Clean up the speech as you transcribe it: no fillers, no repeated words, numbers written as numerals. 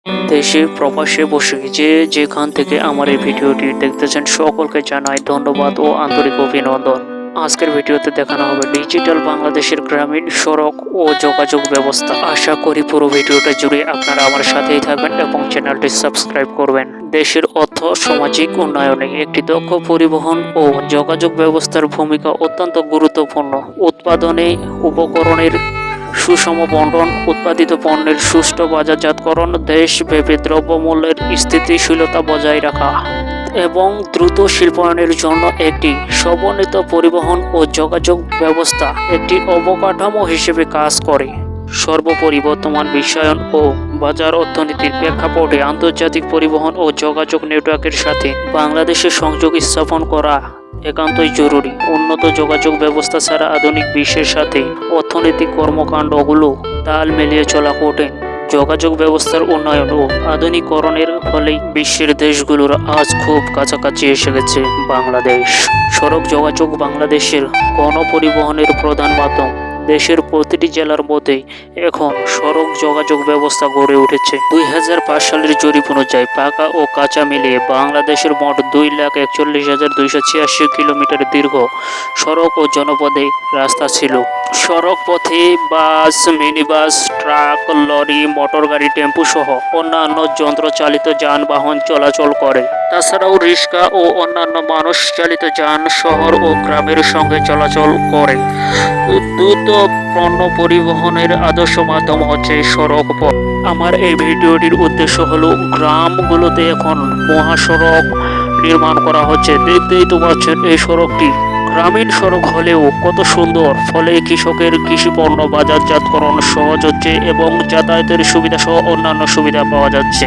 দেশে প্রবাসে বসে যে যেখান থেকে আমার এই ভিডিওটি দেখতেছেন সকলকে জানাই ধন্যবাদ ও আন্তরিক অভিনন্দন। আজকের ভিডিওতে দেখানো হবে ডিজিটাল বাংলাদেশের গ্রামীণ সড়ক ও যোগাযোগ ব্যবস্থা। আশা করি পুরো ভিডিওটা জুড়ে আপনারা আমার সাথেই থাকবেন এবং চ্যানেলটি সাবস্ক্রাইব করবেন। দেশের অর্থ সামাজিক উন্নয়নে একটি দক্ষ পরিবহন ও যোগাযোগ ব্যবস্থার ভূমিকা অত্যন্ত গুরুত্বপূর্ণ। উৎপাদনে উপকরণের সুষম বণ্টন, উৎপাদিত পণ্যের সুষ্ঠু বাজারজাতকরণ, দেশব্যাপী দ্রব্যমূল্যের স্থিতিশীলতা বজায় রাখা এবং দ্রুত শিল্পায়নের জন্য একটি সমন্বিত পরিবহন ও যোগাযোগ ব্যবস্থা একটি অবকাঠামো হিসেবে কাজ করে। সর্বোপরি বর্তমান বিশ্বায়ন ও বাজার অর্থনীতির প্রেক্ষাপটে আন্তর্জাতিক পরিবহন ও যোগাযোগ নেটওয়ার্কের সাথে বাংলাদেশের সংযোগ স্থাপন করা একান্তই জরুরি। উন্নত যোগাযোগ ব্যবস্থা ছাড়া আধুনিক বিশ্বের সাথে অর্থনৈতিক কর্মকাণ্ডগুলো তাল মিলিয়ে চলা কঠিন। যোগাযোগ ব্যবস্থার উন্নয়ন ও আধুনিকরণের ফলে বিশ্বের দেশগুলোর আজ খুব কাছাকাছি এসে গেছে বাংলাদেশ। সড়ক যোগাযোগ বাংলাদেশের গণপরিবহনের প্রধান মাধ্যম। দেশের প্রতিটি জেলার মধ্যে এখন সড়ক যোগাযোগ ব্যবস্থা গড়ে উঠেছে। 2005 সালের জরিপ অনুযায়ী পাকা ও কাঁচা মিলিয়ে বাংলাদেশের মোট 2,41,286 কিলোমিটার দীর্ঘ সড়ক ও জনপদে রাস্তা ছিল। সড়ক পথে বাস, মিনিবাস, ট্রাক, লরি, মোটরগাড়ি, টেম্পু সহ অন্যান্য যন্ত্রচালিত যানবাহন চলাচল করে। তাছাড়াও রিক্সা ও অন্যান্য মানুষ চালিত যান শহর ও গ্রামের সঙ্গে চলাচল করে। দ্রুত পণ্য পরিবহনের আদর্শ মাধ্যম হচ্ছে সড়ক পথ। আমার এই ভিডিওটির উদ্দেশ্য হলো গ্রামগুলোতে এখন মহাসড়ক নির্মাণ করা হচ্ছে। দেখতেই তো পাচ্ছেন এই সড়কটি গ্রামীণ সড়ক হলেও কত সুন্দর। ফলে কৃষকের কৃষি পণ্য বাজারজাতকরণ সহজ হচ্ছে এবং যাতায়াতের সুবিধা সহ অন্যান্য সুবিধা পাওয়া যাচ্ছে।